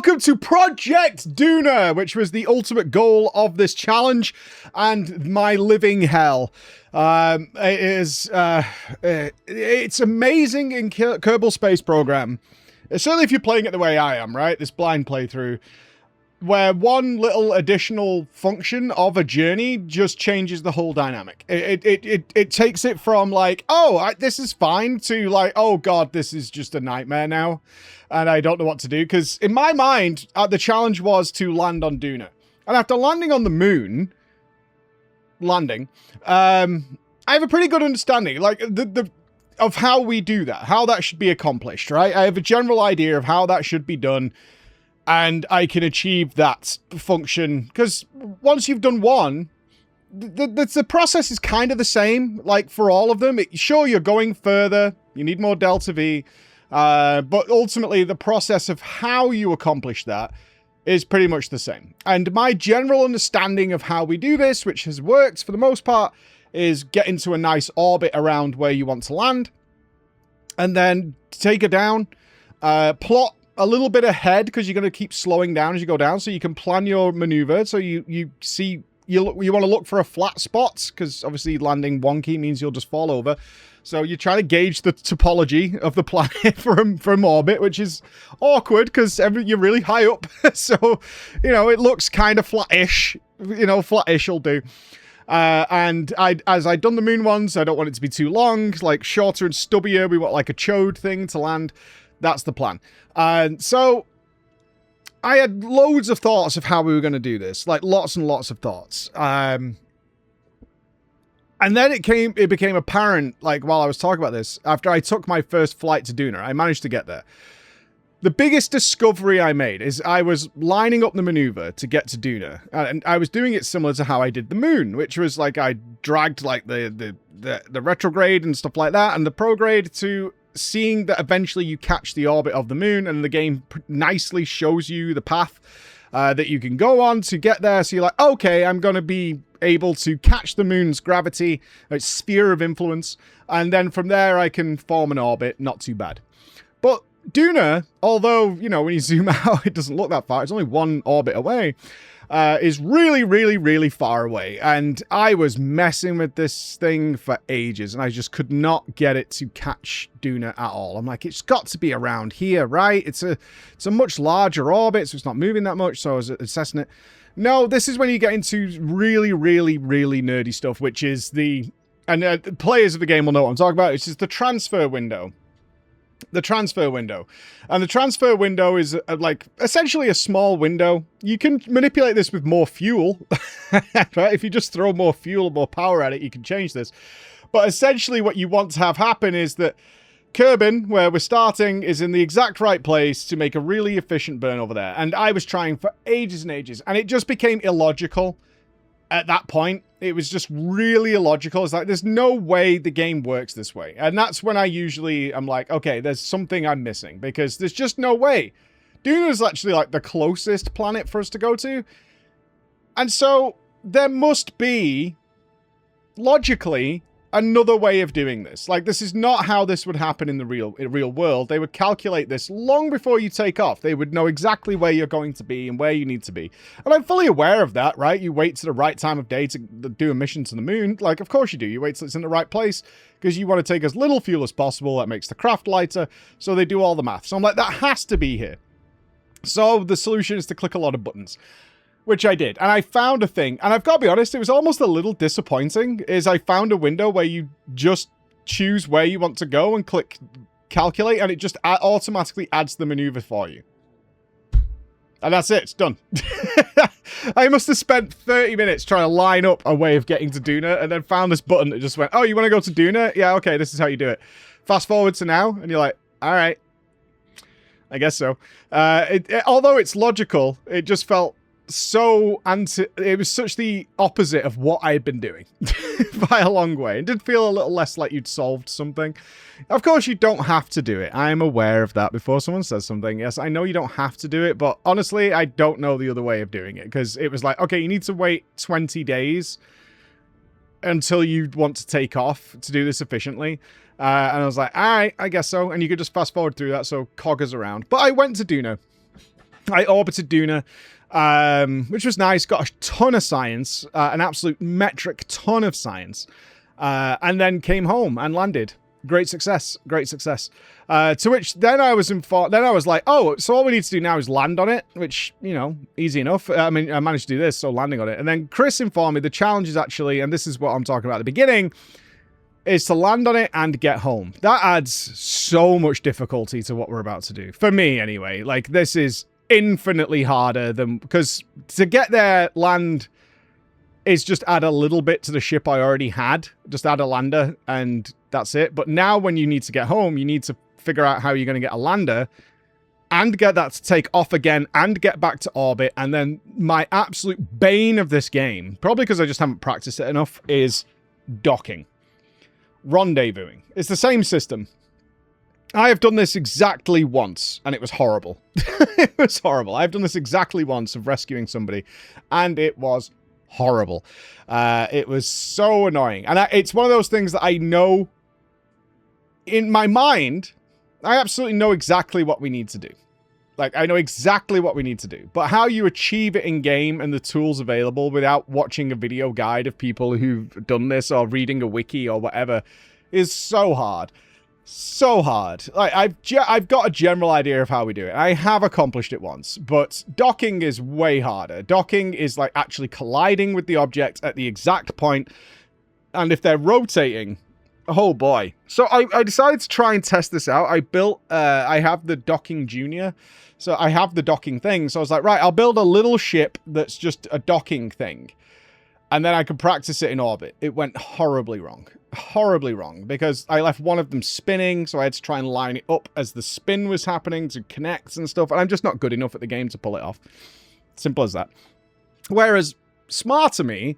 welcome to Project Duna, which was the ultimate goal of this challenge and my living hell. It's amazing in Kerbal Space Program. Certainly if you're playing it the way I am, right? This blind playthrough, where one little additional function of a journey just changes the whole dynamic. It takes it from like, oh, this is fine, to like, oh god, this is just a nightmare now, and I don't know what to do. Because in my mind, the challenge was to land on Duna. And after landing on the moon, I have a pretty good understanding, like, of how we do that, how that should be accomplished, right? I have a general idea of how that should be done, and I can achieve that function, because once you've done one, the process is kind of the same, like, for all of them. Sure, you're going further, you need more Delta V, but ultimately the process of how you accomplish that is pretty much the same. And my general understanding of how we do this, which has worked for the most part, is get into a nice orbit around where you want to land, and then take it down, plot a little bit ahead, because you're going to keep slowing down as you go down, so you can plan your maneuver. So you want to look for a flat spot, because obviously landing wonky means you'll just fall over. So you're trying to gauge the topology of the planet from orbit, which is awkward because you're really high up. So, you know, it looks kind of flat-ish. You know, flat-ish will do. And as I'd done the moon ones, I don't want it to be too long, like shorter and stubbier. We want like a chode thing to land. That's the plan. And so I had loads of thoughts of how we were going to do this, like lots and lots of thoughts. And then it became apparent, like, while I was talking about this, after I took my first flight to Duna, I managed to get there. The biggest discovery I made is I was lining up the maneuver to get to Duna, and I was doing it similar to how I did the moon, which was like I dragged like the retrograde and stuff like that, and the prograde, to seeing that eventually you catch the orbit of the moon, and the game nicely shows you the path that you can go on to get there. So you're like, okay, I'm going to be able to catch the moon's gravity, its sphere of influence, and then from there I can form an orbit. Not too bad. But Duna, although, you know, when you zoom out, it doesn't look that far. It's only one orbit away. Is really, really, really far away. And I was messing with this thing for ages, and I just could not get it to catch Duna at all. I'm like, it's got to be around here, right? It's a much larger orbit, so it's not moving that much, so I was assessing it. No, this is when you get into really, really, really nerdy stuff, which is and players of the game will know what I'm talking about. It's just the transfer window. The transfer window. And the transfer window is like essentially a small window. You can manipulate this with more fuel. Right? If you just throw more fuel, more power at it, you can change this. But essentially what you want to have happen is that Kerbin, where we're starting, is in the exact right place to make a really efficient burn over there. And I was trying for ages and ages, and it just became illogical at that point. It was just really illogical. It's like, there's no way the game works this way. And that's when I'm like, okay, there's something I'm missing, because there's just no way. Duna is actually like the closest planet for us to go to. And so there must be, logically, another way of doing this. Like, this is not how this would happen in the real world. They would calculate this long before you take off. They would know exactly where you're going to be and where you need to be. And I'm fully aware of that, right? You wait to the right time of day to do a mission to the moon. Like, of course you do. You wait till it's in the right place because you want to take as little fuel as possible. That makes the craft lighter. So they do all the math. So I'm like, that has to be here. So the solution is to click a lot of buttons, which I did. And I found a thing, and I've got to be honest, it was almost a little disappointing, is I found a window where you just choose where you want to go and click calculate, and it just automatically adds the maneuver for you. And that's it. It's done. I must have spent 30 minutes trying to line up a way of getting to Duna, and then found this button that just went, oh, you want to go to Duna? Yeah, okay, this is how you do it. Fast forward to now, and you're like, all right. I guess so. Although it's logical, it just felt so it was such the opposite of what I had been doing by a long way. It did feel a little less like you'd solved something. Of course, you don't have to do it. I'm aware of that before someone says something. Yes, I know you don't have to do it, but honestly, I don't know the other way of doing it, because it was like, okay, you need to wait 20 days until you want to take off to do this efficiently. And I was like, all right, I guess so. And you could just fast forward through that, so cog us around. But I went to Duna. I orbited Duna, which was nice. Got a ton of science, an absolute metric ton of science, and then came home and landed. Great success, great success. To which then I was informed. Then I was like, oh, so all we need to do now is land on it, which, you know, easy enough. I mean, I managed to do this, so landing on it. And then Chris informed me the challenge is actually, and this is what I'm talking about at the beginning, is to land on it and get home. That adds so much difficulty to what we're about to do. For me, anyway. Like, this is infinitely harder than... Because to get there, land... is just add a little bit to the ship I already had. Just add a lander, and that's it. But now when you need to get home, you need to figure out how you're going to get a lander and get that to take off again and get back to orbit. And then my absolute bane of this game, probably because I just haven't practiced it enough, is docking. Rendezvousing. It's the same system. I have done this exactly once, and it was horrible. It was horrible. I've done this exactly once of rescuing somebody, and it was horrible. It was so annoying. And it's one of those things that I know in my mind, I absolutely know exactly what we need to do. Like, I know exactly what we need to do. But how you achieve it in game and the tools available without watching a video guide of people who've done this or reading a wiki or whatever is so hard. So hard. Like, I've got a general idea of how we do it. I have accomplished it once, but docking is way harder. Docking is like actually colliding with the object at the exact point, and if they're rotating, oh boy. So I decided to try and test this out. I built, I have the docking junior, so I have the docking thing. So I was like, right, I'll build a little ship that's just a docking thing, and then I could practice it in orbit. It went horribly wrong. Horribly wrong, because I left one of them spinning, so I had to try and line it up as the spin was happening to connect and stuff, and I'm just not good enough at the game to pull it off. Simple as that. Whereas smarter me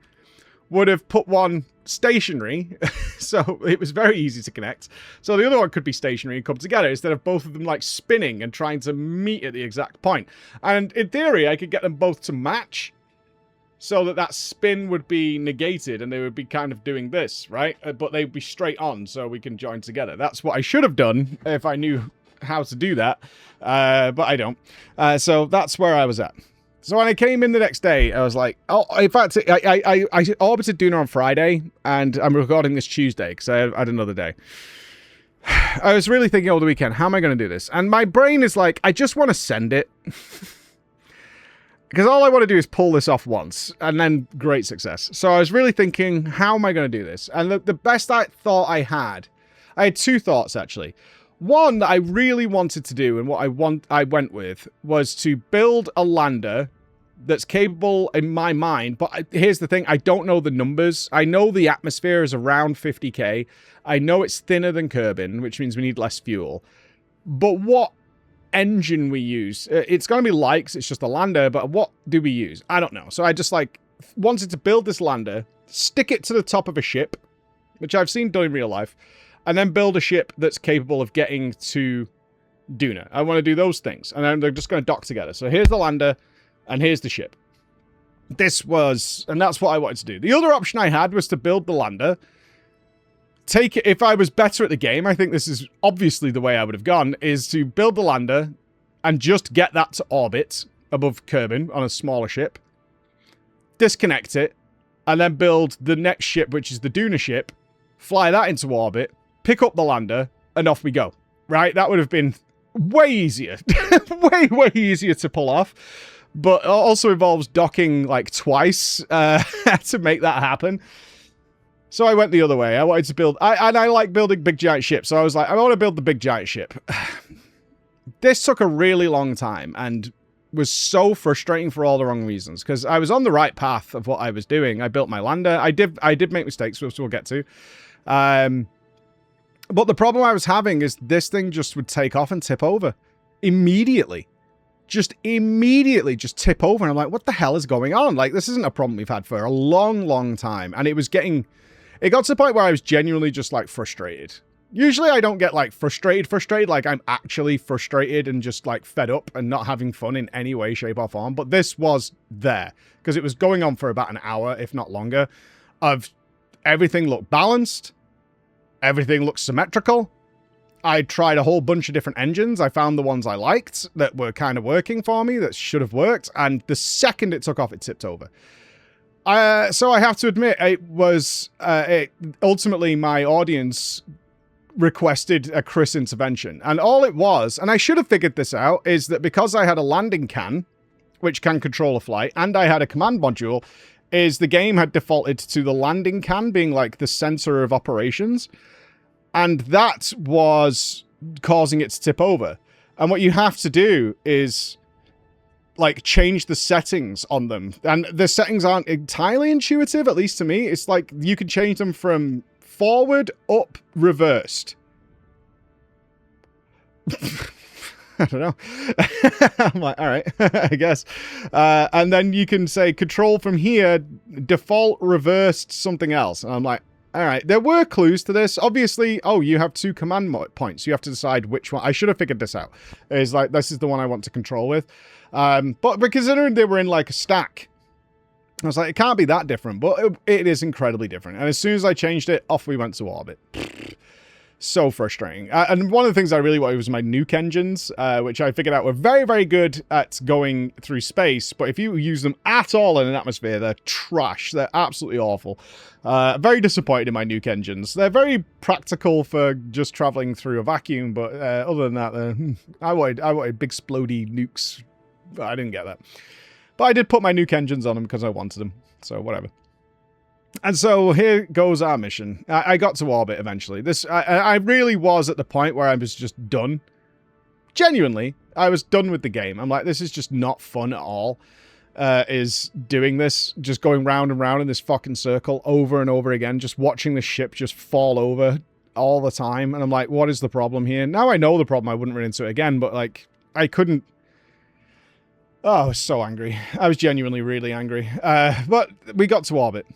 would have put one stationary, so it was very easy to connect. So the other one could be stationary and come together instead of both of them like spinning and trying to meet at the exact point. And in theory, I could get them both to match, so that spin would be negated and they would be kind of doing this, right? But they would be straight on, so we can join together. That's what I should have done if I knew how to do that, but I don't. So that's where I was at. So when I came in the next day, I was like, oh, in fact, I orbited Duna on Friday, and I'm recording this Tuesday because I had another day. I was really thinking over the weekend, how am I going to do this? And my brain is like, I just want to send it. Because all I want to do is pull this off once, and then great success. So I was really thinking, how am I going to do this? And the best thought I had two thoughts, actually. One that I really wanted to do, and what I went with, was to build a lander that's capable in my mind. But here's the thing, I don't know the numbers. I know the atmosphere is around 50k. I know it's thinner than Kerbin, which means we need less fuel. But what engine we use, it's going to be light 'cause it's just a lander, but what do we use? I don't know. So I just like wanted to build this lander, stick it to the top of a ship, which I've seen done in real life, and then build a ship that's capable of getting to Duna. I want to do those things, and then they're just going to dock together. So here's the lander, and here's the ship. And that's what I wanted to do. The other option I had was to build the lander, take it, if I was better at the game, I think this is obviously the way I would have gone, is to build the lander and just get that to orbit above Kerbin on a smaller ship, disconnect it, and then build the next ship, which is the Duna ship, fly that into orbit, pick up the lander, and off we go. Right? That would have been way easier. way easier to pull off. But also involves docking like twice to make that happen. So I went the other way. I wanted to build... I like building big giant ships. So I was like, I want to build the big giant ship. This took a really long time and was so frustrating for all the wrong reasons. Because I was on the right path of what I was doing. I built my lander. I did make mistakes, which we'll get to. But the problem I was having is this thing just would take off and tip over. Immediately. Just immediately just tip over. And I'm like, what the hell is going on? Like, this isn't a problem we've had for a long time. And it was getting... It got to the point where I was genuinely just, like, frustrated. Usually I don't get, like, frustrated. Like, I'm actually frustrated and just, like, fed up and not having fun in any way, shape, or form. But this was there. Because it was going on for about an hour, if not longer, of everything looked balanced. Everything looked symmetrical. I tried a whole bunch of different engines. I found the ones I liked that were kind of working for me, that should have worked. And the second it took off, it tipped over. So I have to admit, it was ultimately my audience requested a Chris intervention. And all it was, and I should have figured this out, is that because I had a landing can, which can control a flight, and I had a command module, is the game had defaulted to the landing can being like the center of operations. And that was causing it to tip over. And what you have to do is like change the settings on them. And the settings aren't entirely intuitive, at least to me. It's like you can change them from forward, up, reversed. I don't know. I'm like, all right, I guess. And then you can say control from here, default, reversed, something else. And I'm like, all right, there were clues to this. Obviously, oh, you have 2 command points. You have to decide which one. I should have figured this out. It's like, this is the one I want to control with. But considering they were in like a stack, I was like, it can't be that different. But it is incredibly different. And as soon as I changed it, off we went to orbit. So frustrating. And one of the things I really wanted was my nuke engines, which I figured out were very, very good at going through space. But if you use them at all in an atmosphere, they're trash. They're absolutely awful. Very disappointed in my nuke engines. They're very practical for just traveling through a vacuum. But other than that, I wanted big splodey nukes. But I didn't get that. But I did put my nuke engines on them because I wanted them. So whatever. And so here goes our mission. I got to orbit eventually. I really was at the point where I was just done. Genuinely, I was done with the game. I'm like, this is just not fun at all. Is doing this, just going round and round in this fucking circle over and over again, just watching the ship just fall over all the time. And I'm like, what is the problem here? Now I know the problem. I wouldn't run into it again, but like, I couldn't. Oh, I was so angry. I was genuinely really angry. But we got to orbit,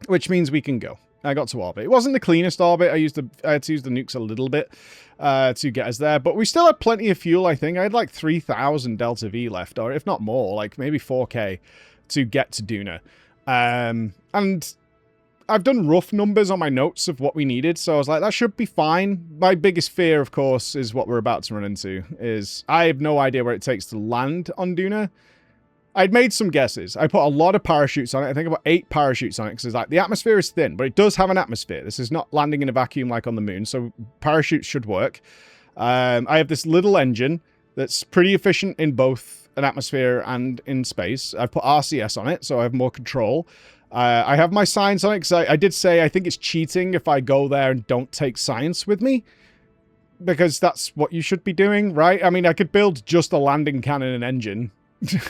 which means we can go. I got to orbit. It wasn't the cleanest orbit. I had to use the nukes a little bit to get us there, but we still had plenty of fuel, I think. I had like 3,000 Delta V left, or if not more, like maybe 4K to get to Duna. And I've done rough numbers on my notes of what we needed, so I was like, that should be fine. My biggest fear, of course, is what we're about to run into, is I have no idea where it takes to land on Duna. I'd made some guesses. I put a lot of parachutes on it. I think about 8 parachutes on it, because it's like, the atmosphere is thin, but it does have an atmosphere. This is not landing in a vacuum like on the moon, so parachutes should work. I have this little engine that's pretty efficient in both an atmosphere and in space. I've put RCS on it, so I have more control. I have my science on it, because I did say I think it's cheating if I go there and don't take science with me, because that's what you should be doing, right? I mean, I could build just a landing cannon and engine,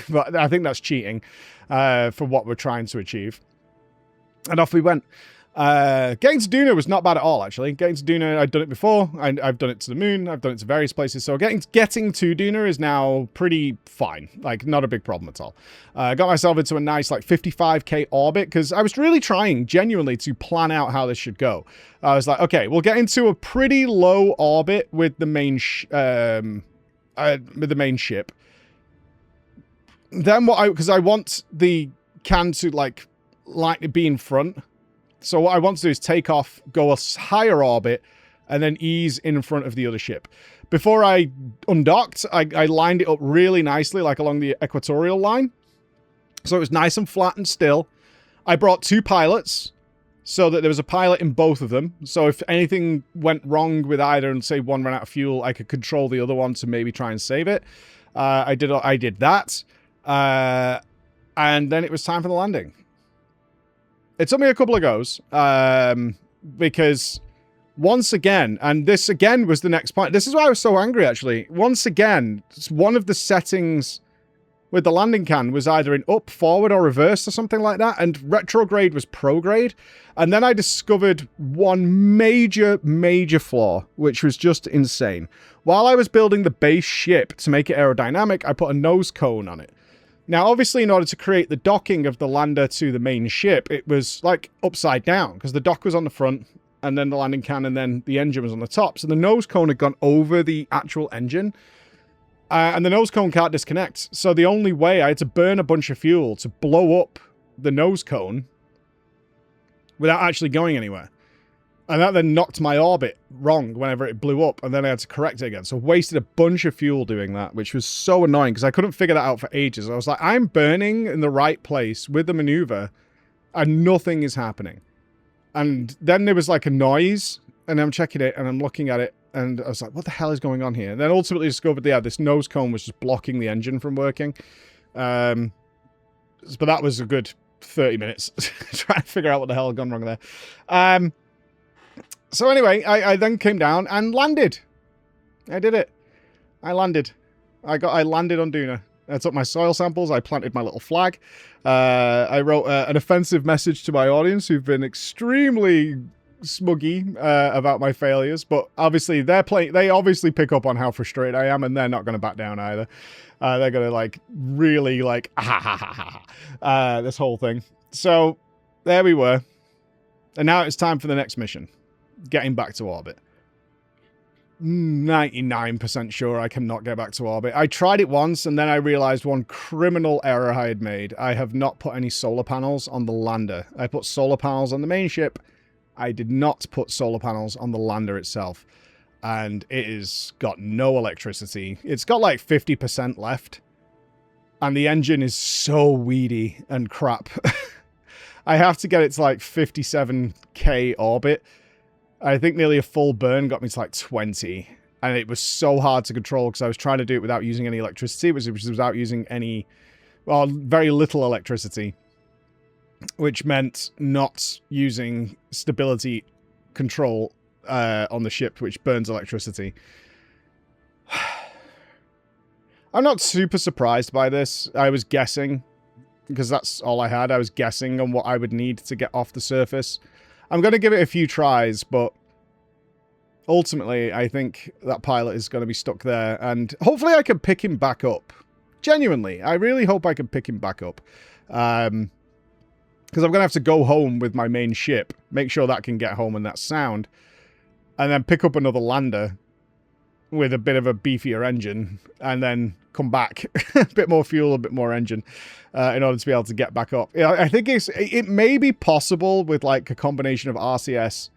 but I think that's cheating for what we're trying to achieve. And off we went. Getting to Duna was not bad at all, actually. Getting to Duna, I'd done it before. I've done it to the moon. I've done it to various places. So getting to Duna is now pretty fine. Like, not a big problem at all. I got myself into a nice, like, 55k orbit, because I was really trying, genuinely, to plan out how this should go. I was like, okay, we'll get into a pretty low orbit with the main ship. Then because I want the can to like be in front. So what I want to do is take off, go a higher orbit, and then ease in front of the other ship. Before I undocked, I lined it up really nicely, like along the equatorial line. So it was nice and flat and still. I brought 2 pilots, so that there was a pilot in both of them. So if anything went wrong with either, and say one ran out of fuel, I could control the other one to maybe try and save it. I did that. And then it was time for the landing. It took me a couple of goes, because once again, and this again was the next point. This is why I was so angry, actually. Once again, one of the settings with the landing can was either in up, forward, or reverse, or something like that, and retrograde was prograde. And then I discovered one major flaw, which was just insane. While I was building the base ship to make it aerodynamic, I put a nose cone on it. Now, obviously, in order to create the docking of the lander to the main ship, it was, like, upside down, because the dock was on the front, and then the landing can, and then the engine was on the top. So the nose cone had gone over the actual engine, and the nose cone can't disconnect. So the only way, I had to burn a bunch of fuel to blow up the nose cone without actually going anywhere. And that then knocked my orbit wrong whenever it blew up, and then I had to correct it again. So wasted a bunch of fuel doing that, which was so annoying because I couldn't figure that out for ages. I was like, I'm burning in the right place with the maneuver, and nothing is happening. And then there was like a noise, and I'm checking it, and I'm looking at it, and I was like, what the hell is going on here? And then ultimately discovered, yeah, this nose cone was just blocking the engine from working. But that was a good 30 minutes trying to figure out what the hell had gone wrong there. So anyway, I then came down and landed. I did it. I landed. I landed on Duna. I took my soil samples. I planted my little flag. I wrote an offensive message to my audience who've been extremely smuggy about my failures, but obviously they obviously pick up on how frustrated I am, and they're not going to back down either. They're going to like really like this whole thing. So there we were, and now it's time for the next mission, getting back to orbit. 99% sure I cannot get back to orbit. I tried it once, and then I realized one criminal error I had made. I have not put any solar panels on the lander. I put solar panels on the main ship. I did not put solar panels on the lander itself. And it has got no electricity. It's got like 50% left. And the engine is so weedy and crap. I have to get it to like 57k orbit. I think nearly a full burn got me to like 20. And it was so hard to control because I was trying to do it without using any electricity, which was without using any, well, very little electricity. Which meant not using stability control on the ship, which burns electricity. I'm not super surprised by this. I was guessing, because that's all I had. I was guessing on what I would need to get off the surface. I'm going to give it a few tries, but ultimately, I think that pilot is going to be stuck there, and hopefully I can pick him back up. Genuinely, I really hope I can pick him back up. Because I'm going to have to go home with my main ship, make sure that can get home and that's sound, and then pick up another lander with a bit of a beefier engine, and then come back. A bit more fuel, a bit more engine, in order to be able to get back up. Yeah, I think it may be possible with like a combination of RCS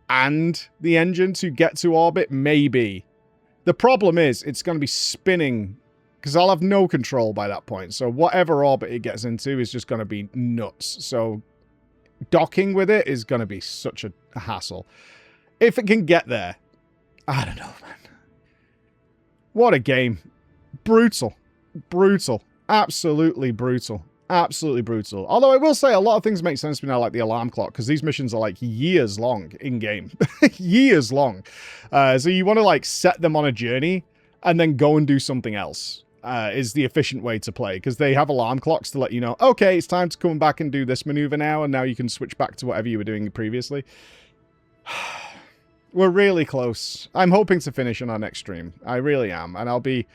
and the engine to get to orbit, maybe. The problem is it's going to be spinning, because I'll have no control by that point. So whatever orbit it gets into is just going to be nuts. So docking with it is going to be such a hassle. If it can get there, I don't know, man. What a game. Brutal. Brutal. Absolutely brutal. Absolutely brutal. Although I will say a lot of things make sense to me now, like the alarm clock, because these missions are like years long in-game. Years long. So you want to like set them on a journey and then go and do something else. Is the efficient way to play, because they have alarm clocks to let you know, okay, it's time to come back and do this maneuver now, and now you can switch back to whatever you were doing previously. We're really close. I'm hoping to finish on our next stream. I really am, and I'll be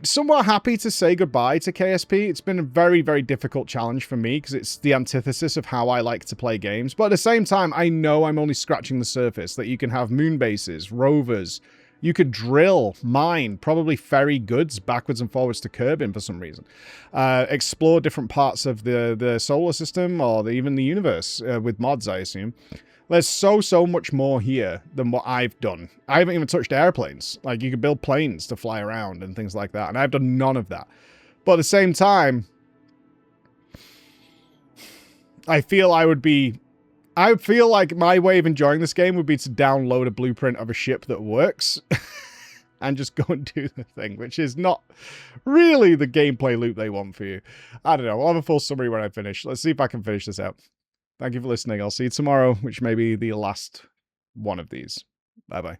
somewhat happy to say goodbye to KSP. It's been a very, very difficult challenge for me, because it's the antithesis of how I like to play games, but at the same time, I know I'm only scratching the surface, that you can have moon bases, rovers. You could drill, mine, probably ferry goods backwards and forwards to Kerbin for some reason. Explore different parts of the solar system or even the universe with mods, I assume. There's so much more here than what I've done. I haven't even touched airplanes. Like, you could build planes to fly around and things like that, and I've done none of that. But at the same time, I feel like my way of enjoying this game would be to download a blueprint of a ship that works and just go and do the thing, which is not really the gameplay loop they want for you. I don't know. I'll have a full summary when I finish. Let's see if I can finish this out. Thank you for listening. I'll see you tomorrow, which may be the last one of these. Bye-bye.